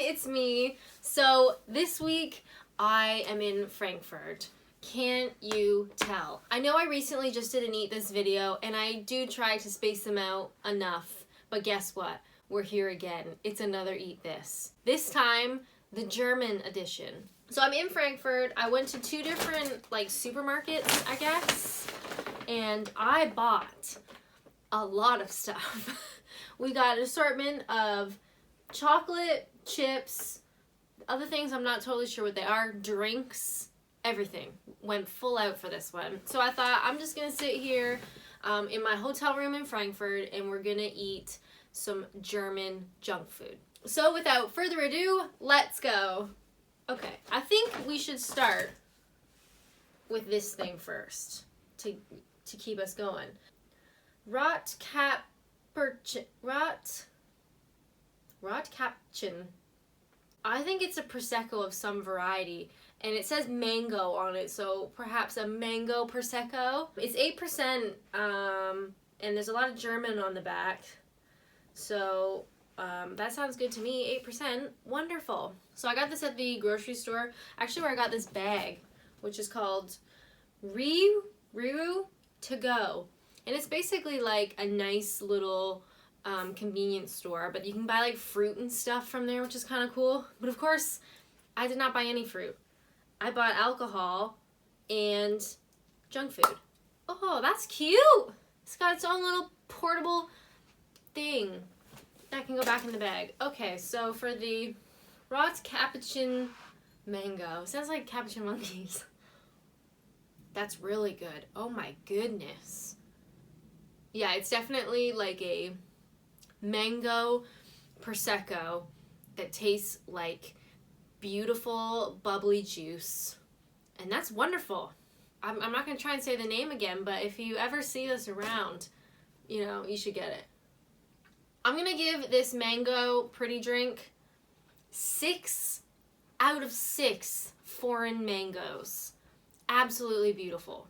it's me. So this week I am in Frankfurt. Can't you tell? I know I recently just did an Eat This video and I do try to space them out enough, but guess what? We're here again. It's another Eat This. This time, the German edition. So I'm in Frankfurt. I went to two different supermarkets, I guess, and I bought a lot of stuff. We got an assortment of chocolate, chips, other things I'm not totally sure what they are, drinks, everything. Went full out for this one. So I thought I'm just gonna sit here in my hotel room in Frankfurt and we're gonna eat some German junk food. So without further ado, let's go. Okay, I think we should start with this thing first to keep us going. Rotkapchen. I think it's a Prosecco of some variety, and it says mango on it, so perhaps a mango Prosecco. It's 8%, and there's a lot of German on the back, so that sounds good to me. 8%, wonderful. So I got this at the grocery store, actually where I got this bag, which is called Riru to go. And it's basically like a nice little convenience store, but you can buy like fruit and stuff from there, which is kind of cool. But of course, I did not buy any fruit. I bought alcohol and junk food. Oh, that's cute! It's got its own little portable thing that can go back in the bag. Okay, so for the Rotkapchen mango, it sounds like Capuchin monkeys. That's really good. Oh my goodness. Yeah, it's definitely like a mango Prosecco that tastes like beautiful bubbly juice, and that's wonderful. I'm not going to try and say the name again, but if you ever see this around, you should get it. I'm going to give this mango pretty drink 6 out of 6 foreign mangoes. Absolutely beautiful.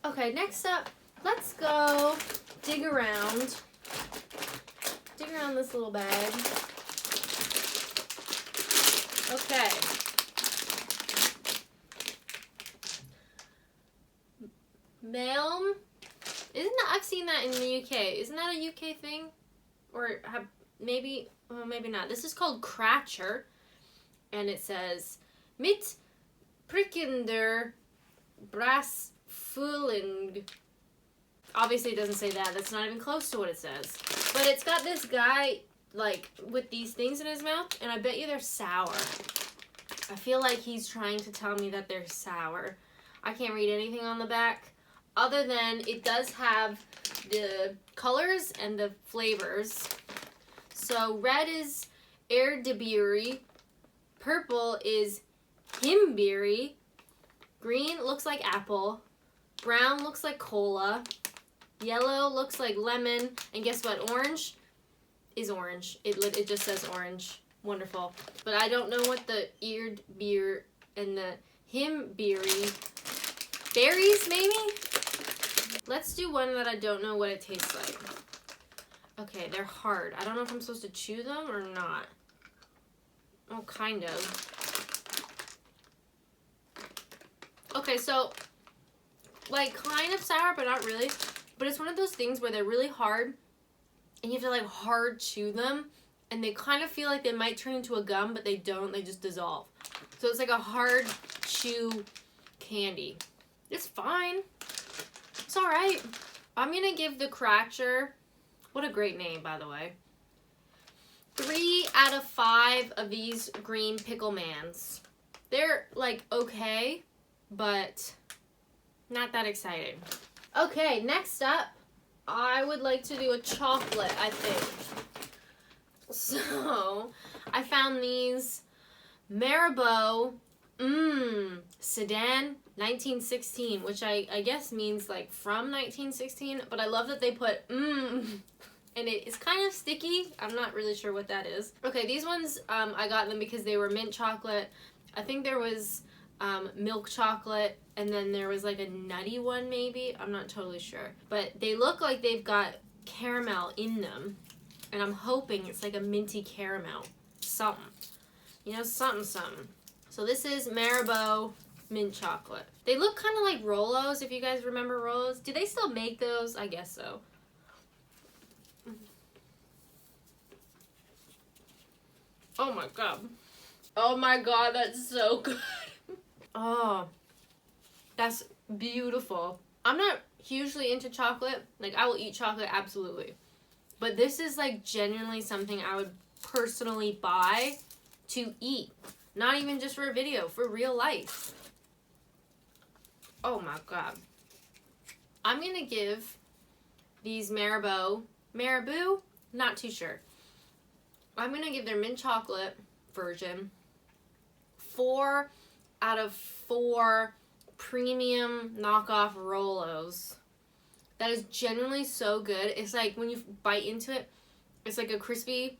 Okay, next up, let's go dig around this little bag. Okay. Melm. I've seen that in the UK. Isn't that a UK thing? Or maybe not. This is called Cratcher, and it says mit prickender Brassfülling. Obviously it doesn't say that. That's not even close to what it says. But it's got this guy with these things in his mouth, and I bet you they're sour. I feel like he's trying to tell me that they're sour. I can't read anything on the back other than it does have the colors and the flavors. So red is Erdbeere, purple is Himbeere, green looks like apple, brown looks like cola, yellow looks like lemon, and guess what? Orange is orange. It just says orange. Wonderful. But I don't know what the Erdbeere and the Himbeere, berries maybe? Let's do one that I don't know what it tastes like. Okay, they're hard. I don't know if I'm supposed to chew them or not. Oh, kind of. Okay, so kind of sour, but not really. But it's one of those things where they're really hard, and you have to hard chew them, and they kind of feel like they might turn into a gum, but they don't. They just dissolve. So it's like a hard chew candy. It's fine. It's all right. I'm gonna give the Cratcher, what a great name, by the way, 3 out of 5 of these green pickle mans. They're okay, but not that exciting. Okay, next up, I would like to do a chocolate, I think. So, I found these Marabou Sedan 1916, which I guess means from 1916, but I love that they put and it's kind of sticky. I'm not really sure what that is. Okay, these ones, I got them because they were mint chocolate. I think there was milk chocolate, and then there was a nutty one maybe. I'm not totally sure. But they look like they've got caramel in them, and I'm hoping it's a minty caramel. something. You know, something, something. So this is Marabou mint chocolate. They look kind of like Rolos, if you guys remember Rolos. Do they still make those? I guess so. Oh my god. Oh my god, that's so good. Oh, that's beautiful. I'm not hugely into chocolate. Like, I will eat chocolate, absolutely. But this is, like, genuinely something I would personally buy to eat. Not even just for a video, for real life. Oh my god. I'm gonna give these Marabou, not too sure. I'm gonna give their mint chocolate version 4 out of 4 premium knockoff Rolos. That is genuinely so good. It's like when you bite into it, it's like a crispy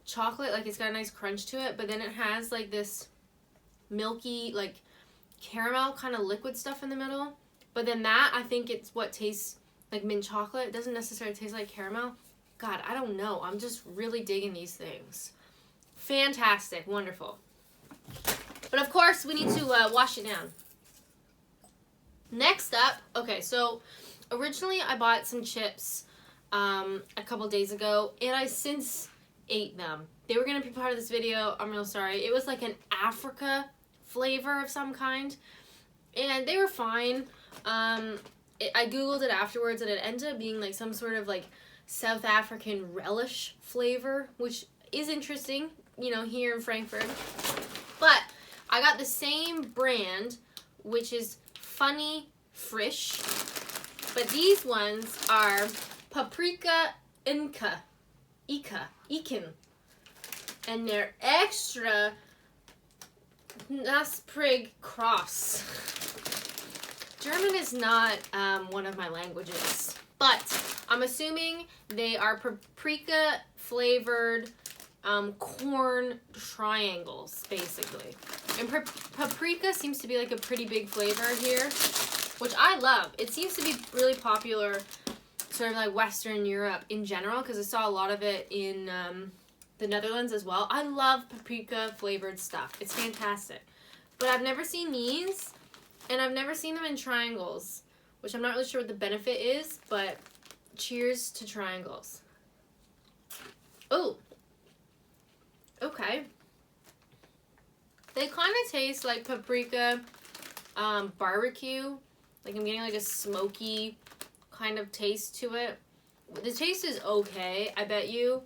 chocolate, like it's got a nice crunch to it, but then it has like this milky, like caramel kind of liquid stuff in the middle. But then that, I think it's what tastes like mint chocolate. It doesn't necessarily taste like caramel. God, I don't know. I'm just really digging these things. Fantastic. Wonderful. But of course, we need to wash it down. Next up, okay, so originally I bought some chips a couple days ago, and I since ate them. They were going to be part of this video. I'm real sorry. It was like an Africa flavor of some kind, and they were fine. I googled it afterwards, and it ended up being like some sort of like South African relish flavor, which is interesting, you know, here in Frankfurt. But I got the same brand, which is Funny Frisch, but these ones are Paprika Iken, and they're extra Nasprig Cross. German is not one of my languages, but I'm assuming they are paprika flavored corn triangles, basically. And paprika seems to be like a pretty big flavor here, which I love. It seems to be really popular sort of like Western Europe in general, because I saw a lot of it in the Netherlands as well. I love paprika flavored stuff. It's fantastic. But I've never seen these, and I've never seen them in triangles, which I'm not really sure what the benefit is, but cheers to triangles. Oh, okay. They kind of taste like paprika barbecue. Like I'm getting like a smoky kind of taste to it. The taste is okay. I bet you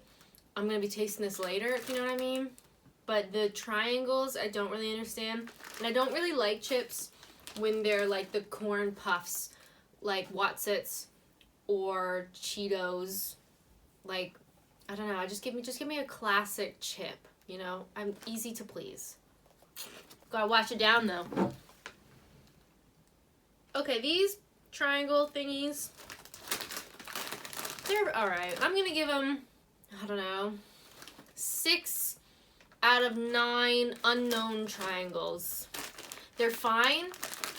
I'm going to be tasting this later, if you know what I mean. But the triangles, I don't really understand. And I don't really like chips when they're like the corn puffs, like Wotsits or Cheetos. Like, I don't know. Just give me a classic chip, you know? I'm easy to please. Gotta wash it down, though. Okay, these triangle thingies, they're alright. I'm gonna give them, I don't know, 6 out of 9 unknown triangles. They're fine,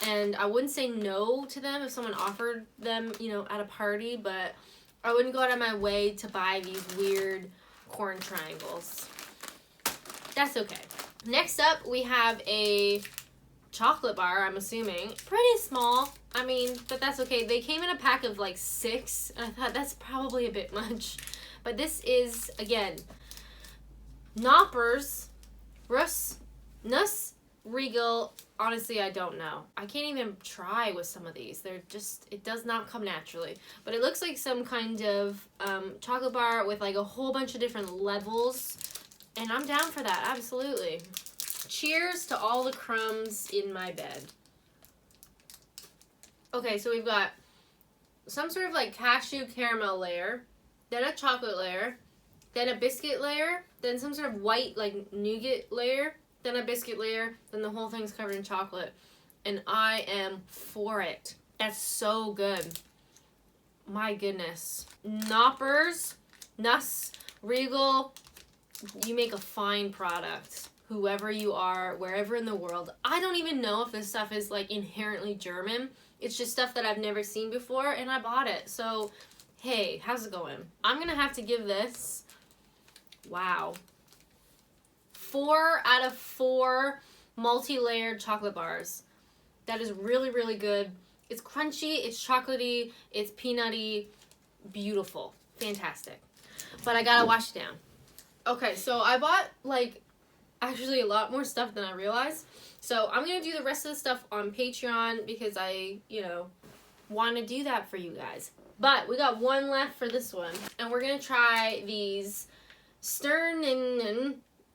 and I wouldn't say no to them if someone offered them, you know, at a party, but I wouldn't go out of my way to buy these weird corn triangles. That's okay. Next up, we have a chocolate bar, I'm assuming. Pretty small, I mean, but that's okay. They came in a pack of like 6, and I thought that's probably a bit much. But this is, again, Knoppers, Russ, Nuss, Regal. Honestly, I don't know. I can't even try with some of these. They're just, it does not come naturally. But it looks like some kind of chocolate bar with like a whole bunch of different levels. And I'm down for that, absolutely. Cheers to all the crumbs in my bed. Okay, so we've got some sort of like cashew caramel layer, then a chocolate layer, then a biscuit layer, then some sort of white like nougat layer, then a biscuit layer, then the whole thing's covered in chocolate. And I am for it. That's so good. My goodness. Knoppers, Nuss, Regal, you make a fine product. Whoever you are, wherever in the world. I don't even know if this stuff is like inherently German. It's just stuff that I've never seen before, and I bought it. So, hey, how's it going? I'm gonna have to give this, wow, 4 out of 4 multi-layered chocolate bars. That is really, really good. It's crunchy, it's chocolatey, it's peanutty, beautiful, fantastic. But I gotta wash it down. Okay, so I bought like actually a lot more stuff than I realized. So I'm gonna do the rest of the stuff on Patreon because I, want to do that for you guys. But we got one left for this one, and we're gonna try these Stern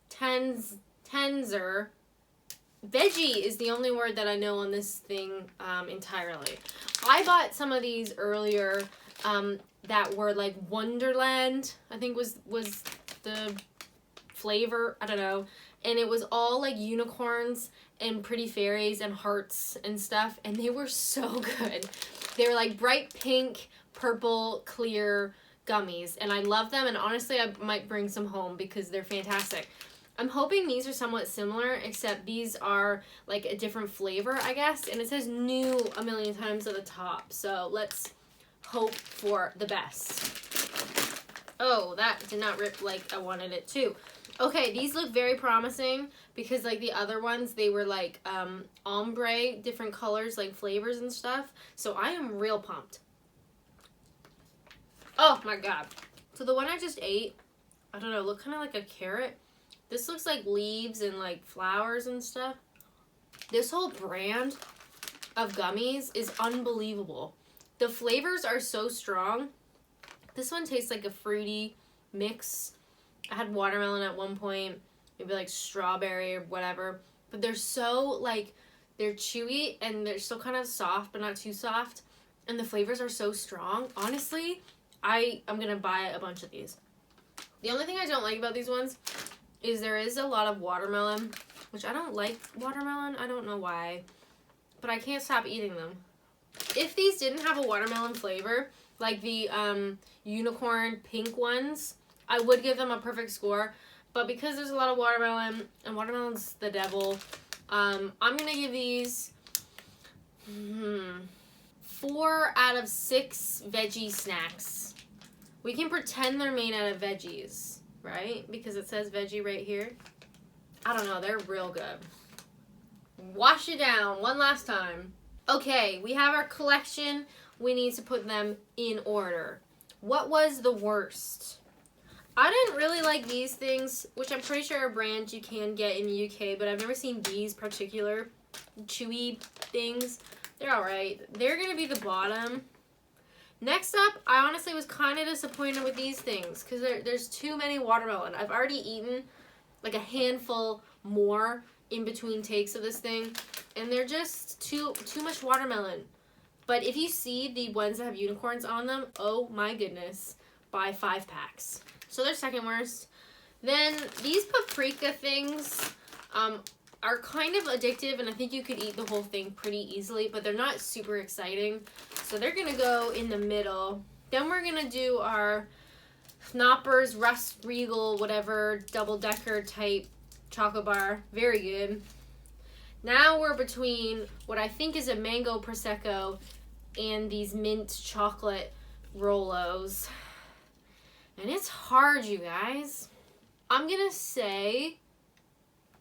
Tenzer. Veggie is the only word that I know on this thing entirely. I bought some of these earlier that were like Wonderland, I think was the flavor, I don't know. And it was all like unicorns and pretty fairies and hearts and stuff, and they were so good. They were like bright pink, purple, clear gummies, and I love them, and honestly I might bring some home because they're fantastic. I'm hoping these are somewhat similar, except these are like a different flavor, I guess, and it says new a million times at the top, so let's hope for the best. Oh, that did not rip like I wanted it to. Okay, these look very promising because like the other ones, they were like ombre, different colors, like flavors and stuff. So I am real pumped. Oh my god. So the one I just ate, I don't know, looked kind of like a carrot. This looks like leaves and like flowers and stuff. This whole brand of gummies is unbelievable. The flavors are so strong. This one tastes like a fruity mix. I had watermelon at one point, maybe like strawberry or whatever. But they're so like, they're chewy and they're still kind of soft, but not too soft. And the flavors are so strong. Honestly, I'm going to buy a bunch of these. The only thing I don't like about these ones is there is a lot of watermelon, which I don't like watermelon. I don't know why, but I can't stop eating them. If these didn't have a watermelon flavor, like the unicorn pink ones, I would give them a perfect score, but because there's a lot of watermelon, and watermelon's the devil, I'm going to give these 4 out of 6 veggie snacks. We can pretend they're made out of veggies, right? Because it says veggie right here. I don't know, they're real good. Wash it down one last time. Okay, we have our collection. We need to put them in order. What was the worst? I didn't really like these things, which I'm pretty sure are brands you can get in the UK, but I've never seen these particular chewy things. They're alright. They're going to be the bottom. Next up, I honestly was kind of disappointed with these things because there's too many watermelon. I've already eaten like a handful more in between takes of this thing, and they're just too much watermelon. But if you see the ones that have unicorns on them, oh my goodness, buy 5 packs. So they're second worst. Then these paprika things are kind of addictive, and I think you could eat the whole thing pretty easily, but they're not super exciting. So they're going to go in the middle. Then we're going to do our Knoppers, Rust Regal, whatever, double-decker type chocolate bar. Very good. Now we're between what I think is a mango prosecco and these mint chocolate Rolos. And it's hard, you guys. I'm going to say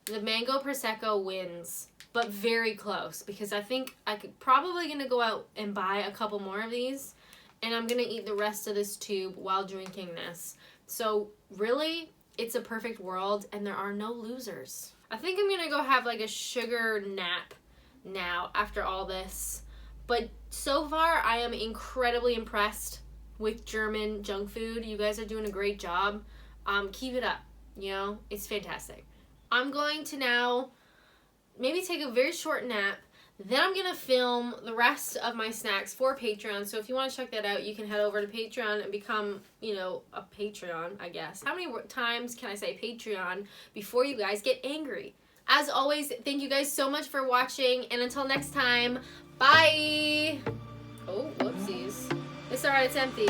the mango prosecco wins, but very close, because I think I could probably going to go out and buy a couple more of these, and I'm going to eat the rest of this tube while drinking this. So really, it's a perfect world, and there are no losers. I think I'm going to go have like a sugar nap now after all this. But so far, I am incredibly impressed with German junk food. You guys are doing a great job. Keep it up. It's fantastic. I'm going to now maybe take a very short nap. Then I'm going to film the rest of my snacks for Patreon. So if you want to check that out, you can head over to Patreon and become, a Patreon, I guess. How many times can I say Patreon before you guys get angry? As always, thank you guys so much for watching. And until next time, bye! Oh, whoopsies. It's alright, it's empty.